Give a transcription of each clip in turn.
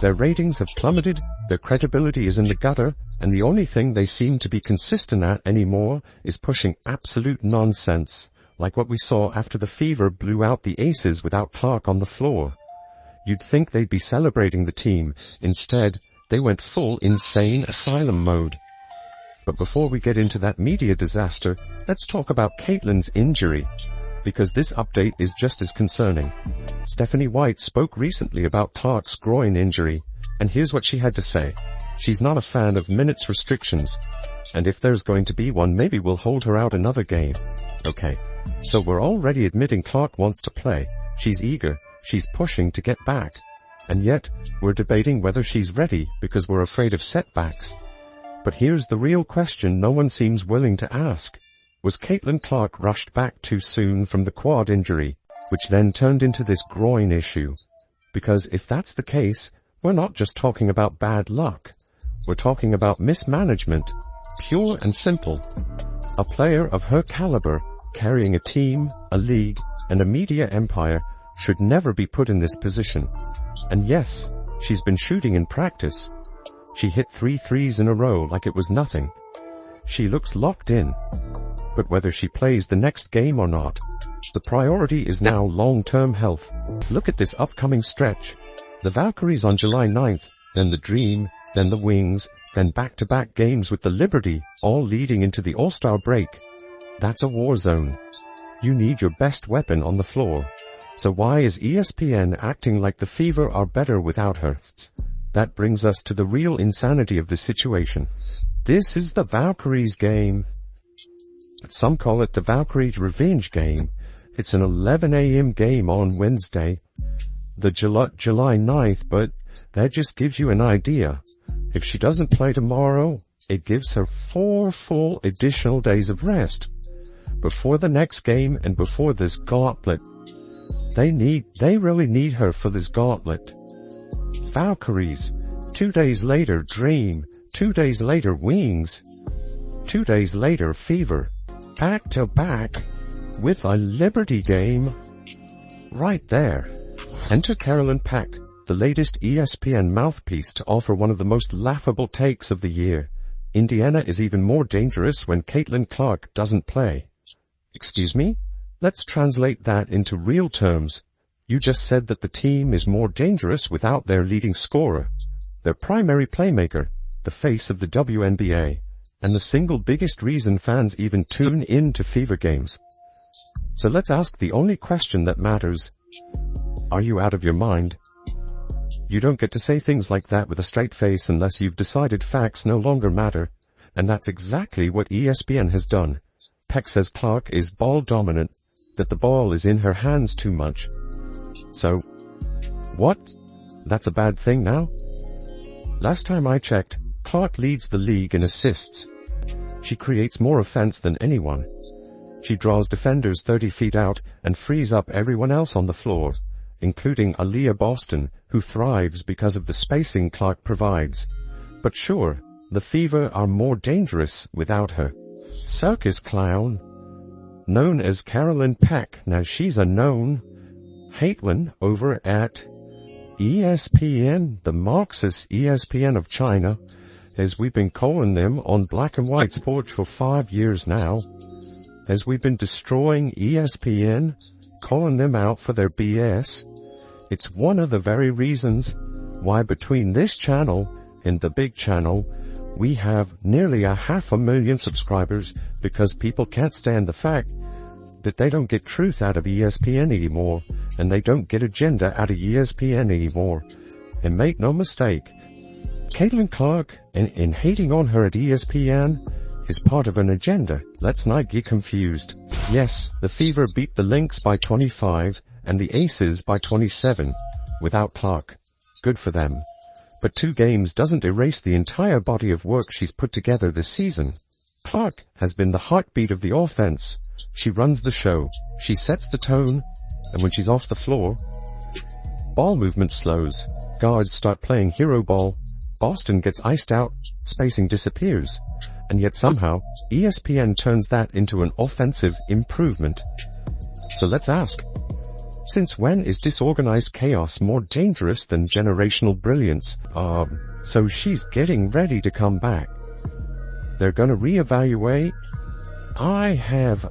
Their ratings have plummeted, their credibility is in the gutter, and the only thing they seem to be consistent at anymore is pushing absolute nonsense, like what we saw after the Fever blew out the Aces without Clark on the floor. You'd think they'd be celebrating the team. Instead, they went full insane asylum mode. But before we get into that media disaster, let's talk about Caitlin's injury, because this update is just as concerning. Stephanie White spoke recently about Clark's groin injury, and here's what she had to say. She's not a fan of minutes restrictions, and if there's going to be one, maybe we'll hold her out another game. Okay, so we're already admitting Clark wants to play. She's eager, she's pushing to get back, and yet we're debating whether she's ready because we're afraid of setbacks. But here's the real question no one seems willing to ask. Was Caitlin Clark rushed back too soon from the quad injury, which then turned into this groin issue? Because if that's the case, we're not just talking about bad luck. We're talking about mismanagement, pure and simple. A player of her caliber, carrying a team, a league, and a media empire, should never be put in this position. And yes, she's been shooting in practice. She hit 3 threes in a row like it was nothing. She looks locked in. But whether she plays the next game or not, the priority is now long-term health. Look at this upcoming stretch. The Valkyries on July 9th, then the Dream, then the Wings, then back-to-back games with the Liberty, all leading into the All-Star break. That's a war zone. You need your best weapon on the floor. So why is ESPN acting like the Fever are better without her? That brings us to the real insanity of the situation. This is the Valkyries game. Some call it the Valkyries revenge game. It's an 11 a.m. game on Wednesday, the July 9th, but that just gives you an idea. If she doesn't play tomorrow, it gives her 4 full additional days of rest. Before the next game and before this gauntlet. They really need her for this gauntlet. Valkyries. 2 days later, Dream. 2 days later, Wings. 2 days later, Fever. Back to back with a Liberty game. Right there. Enter Carolyn Peck, the latest ESPN mouthpiece to offer one of the most laughable takes of the year. Indiana is even more dangerous when Caitlin Clark doesn't play. Excuse me? Let's translate that into real terms. You just said that the team is more dangerous without their leading scorer, their primary playmaker, the face of the WNBA, and the single biggest reason fans even tune in to Fever games. So let's ask the only question that matters. Are you out of your mind? You don't get to say things like that with a straight face unless you've decided facts no longer matter, and that's exactly what ESPN has done. Peck says Clark is ball dominant, that the ball is in her hands too much. So, what? That's a bad thing now? Last time I checked, Clark leads the league in assists. She creates more offense than anyone. She draws defenders 30 feet out and frees up everyone else on the floor, including Aaliyah Boston, who thrives because of the spacing Clark provides. But sure, the Fever are more dangerous without her. Circus clown, known as Carolyn Peck. Now she's a known Caitlin over at ESPN, the Marxist ESPN of China, as we've been calling them on Black and White Sports for 5 years now, as we've been destroying ESPN, calling them out for their BS. It's one of the very reasons why between this channel and the big channel, we have nearly 500,000 subscribers, because people can't stand the fact that they don't get truth out of ESPN anymore, and they don't get agenda out of ESPN anymore. And make no mistake, Caitlin Clark, in hating on her at ESPN, is part of an agenda. Let's not get confused. Yes, the Fever beat the Lynx by 25 and the Aces by 27 without Clark. Good for them. But 2 games doesn't erase the entire body of work she's put together this season. Clark has been the heartbeat of the offense. She runs the show. She sets the tone. And when she's off the floor, ball movement slows. Guards start playing hero ball. Boston gets iced out. Spacing disappears. And yet somehow, ESPN turns that into an offensive improvement. So let's ask, Since when is disorganized chaos more dangerous than generational brilliance? So she's getting ready to come back. They're gonna reevaluate. I have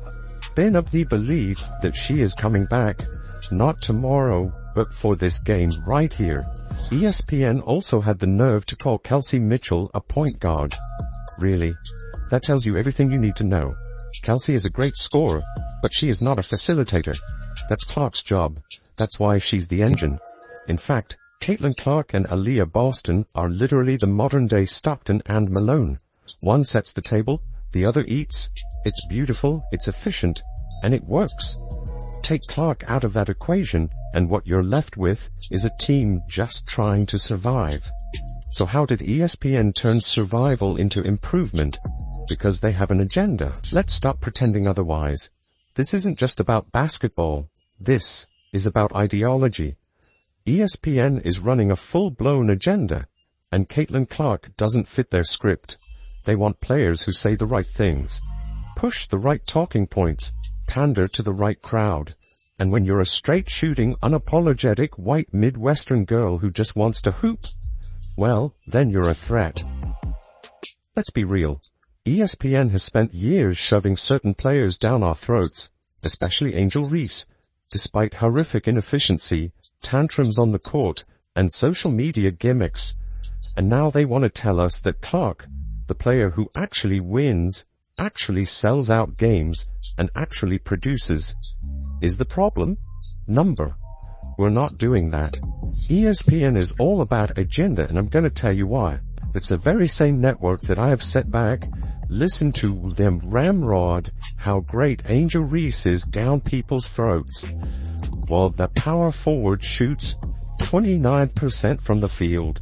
been of the belief that she is coming back, not tomorrow, but for this game right here. ESPN also had the nerve to call Kelsey Mitchell a point guard. Really? That tells you everything you need to know. Kelsey is a great scorer, but she is not a facilitator. That's Clark's job. That's why she's the engine. In fact, Caitlin Clark and Aaliyah Boston are literally the modern-day Stockton and Malone. One sets the table, the other eats. It's beautiful, it's efficient, and it works. Take Clark out of that equation, and what you're left with is a team just trying to survive. So how did ESPN turn survival into improvement? Because they have an agenda. Let's stop pretending otherwise. This isn't just about basketball. This is about ideology. ESPN is running a full-blown agenda, and Caitlin Clark doesn't fit their script. They want players who say the right things, push the right talking points, pander to the right crowd. And when you're a straight-shooting, unapologetic, white Midwestern girl who just wants to hoop, well, then you're a threat. Let's be real. ESPN has spent years shoving certain players down our throats, especially Angel Reese, despite horrific inefficiency, tantrums on the court, and social media gimmicks. And now they want to tell us that Clark, the player who actually wins, actually sells out games, and actually produces, is the problem? Number. We're not doing that. ESPN is all about agenda, and I'm going to tell you why. It's the very same network that I have set back, listen to them ramrod how great Angel Reese is down people's throats, while the power forward shoots 29% from the field.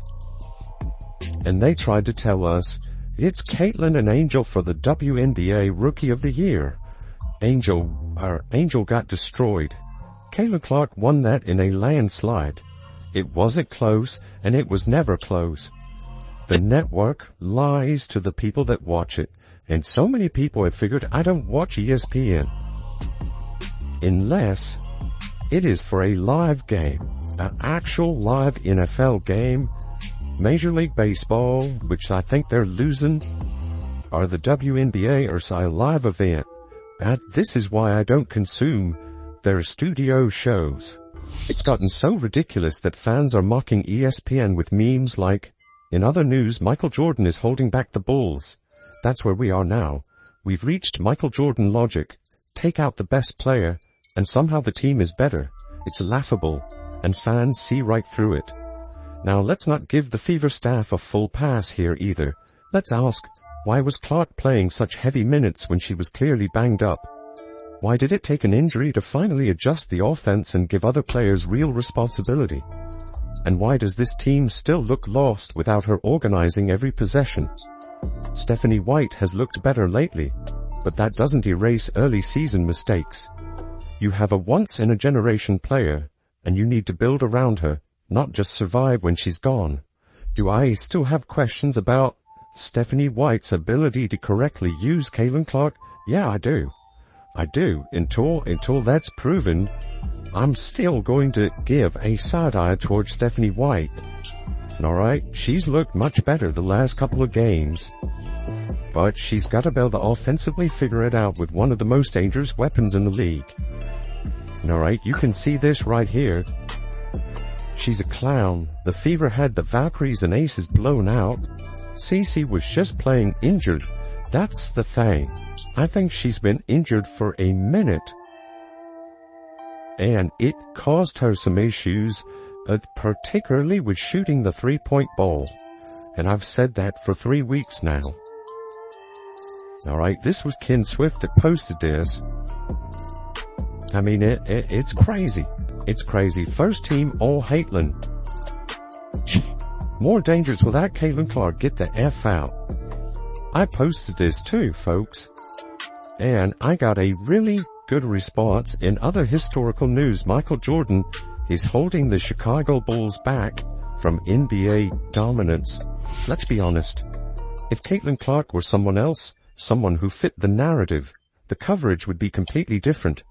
And they tried to tell us, it's Caitlin and Angel for the WNBA Rookie of the Year. Angel got destroyed. Caitlin Clark won that in a landslide. It wasn't close, and it was never close. The network lies to the people that watch it, and so many people have figured I don't watch ESPN. Unless it is for a live game, an actual live NFL game, Major League Baseball, which I think they're losing, or the WNBA, or a live event. And this is why I don't consume their studio shows. It's gotten so ridiculous that fans are mocking ESPN with memes like, in other news, Michael Jordan is holding back the Bulls. That's where we are now. We've reached Michael Jordan logic. Take out the best player, and somehow the team is better. It's laughable, and fans see right through it. Now let's not give the Fever staff a full pass here either. Let's ask, why was Clark playing such heavy minutes when she was clearly banged up? Why did it take an injury to finally adjust the offense and give other players real responsibility? And why does this team still look lost without her organizing every possession? Stephanie White has looked better lately, but that doesn't erase early season mistakes. You have a once-in-a-generation player, and you need to build around her, not just survive when she's gone. Do I still have questions about Stephanie White's ability to correctly use Caitlin Clark? Yeah, I do. Until that's proven, I'm still going to give a side eye towards Stephanie White. Alright, she's looked much better the last couple of games, but she's got to be able to offensively figure it out with one of the most dangerous weapons in the league. Alright, you can see this right here. She's a clown. The Fever had the Valkyries and Aces blown out. Cece was just playing injured. That's the thing. I think she's been injured for a minute. And it caused her some issues, particularly with shooting the three-point ball. And I've said that for 3 weeks now. Alright, this was Ken Swift that posted this. I mean, it's crazy. It's crazy. First team All-Caitlin. More dangerous without Caitlin Clark. Get the F out. I posted this too, folks. And I got a really good response in other historical news. Michael Jordan is holding the Chicago Bulls back from NBA dominance. Let's be honest. If Caitlin Clark were someone else, someone who fit the narrative, the coverage would be completely different.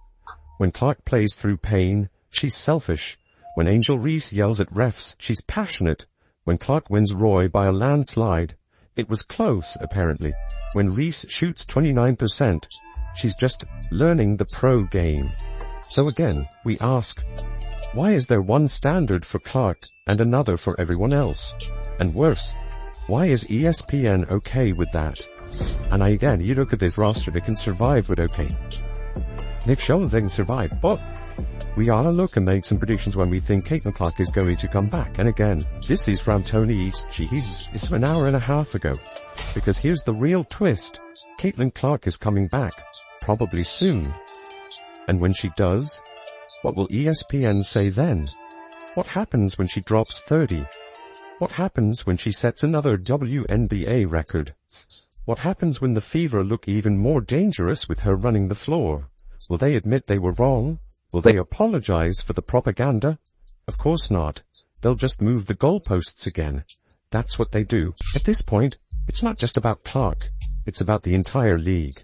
When Clark plays through pain, she's selfish. When Angel Reese yells at refs, she's passionate. When Clark wins Roy by a landslide, it was close, apparently. When Reese shoots 29%, she's just learning the pro game. So again, we ask, why is there one standard for Clark and another for everyone else? And worse, why is ESPN okay with that? And again, you look at this roster, they can survive with okay. They've shown they can survive, but we ought to look and make some predictions when we think Caitlin Clark is going to come back. And again, this is from Tony East. It's an hour and a half ago. Because here's the real twist. Caitlin Clark is coming back. Probably soon. And when she does, what will ESPN say then? What happens when she drops 30? What happens when she sets another WNBA record? What happens when the Fever look even more dangerous with her running the floor? Will they admit they were wrong? Will they apologize for the propaganda? Of course not. They'll just move the goalposts again. That's what they do. At this point, it's not just about Clark. It's about the entire league.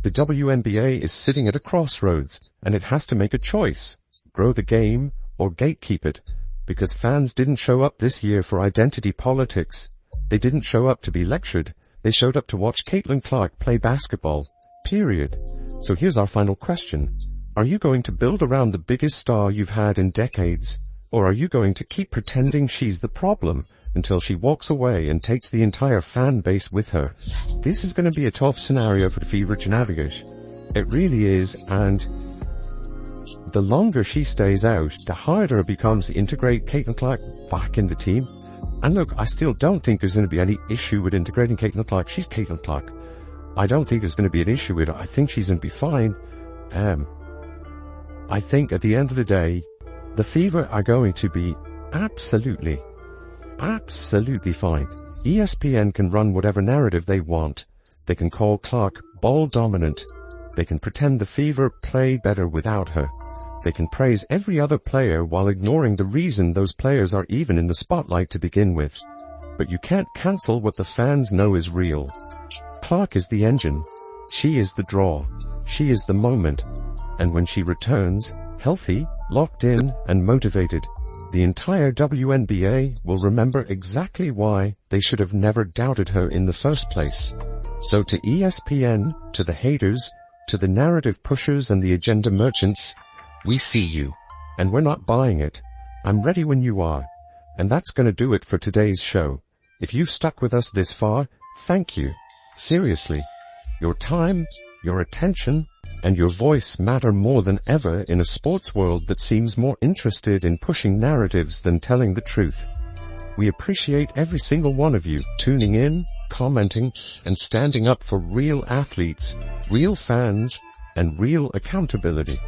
The WNBA is sitting at a crossroads, and it has to make a choice. Grow the game, or gatekeep it. Because fans didn't show up this year for identity politics. They didn't show up to be lectured. They showed up to watch Caitlin Clark play basketball. Period. So here's our final question. Are you going to build around the biggest star you've had in decades? Or are you going to keep pretending she's the problem until she walks away and takes the entire fan base with her? This is going to be a tough scenario for the Fever to navigate. It really is, and the longer she stays out, the harder it becomes to integrate Caitlin Clark back in the team. And look, I still don't think there's going to be any issue with integrating Caitlin Clark. She's Caitlin Clark. I don't think there's going to be an issue with it. I think she's going to be fine. I think at the end of the day, the Fever are going to be absolutely fine. ESPN can run whatever narrative they want. They can call Clark ball dominant. They can pretend the Fever play better without her. They can praise every other player while ignoring the reason those players are even in the spotlight to begin with. But you can't cancel what the fans know is real. Clark is the engine. She is the draw. She is the moment. And when she returns, healthy, locked in, and motivated, the entire WNBA will remember exactly why they should have never doubted her in the first place. So to ESPN, to the haters, to the narrative pushers and the agenda merchants, we see you. And we're not buying it. I'm ready when you are. And that's going to do it for today's show. If you've stuck with us this far, thank you. Seriously. Your time, your attention, and your voice matter more than ever in a sports world that seems more interested in pushing narratives than telling the truth. We appreciate every single one of you tuning in, commenting, and standing up for real athletes, real fans, and real accountability.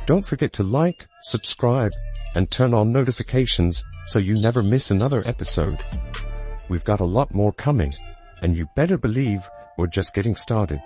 Don't forget to like, subscribe, and turn on notifications so you never miss another episode. We've got a lot more coming, and you better believe we're just getting started.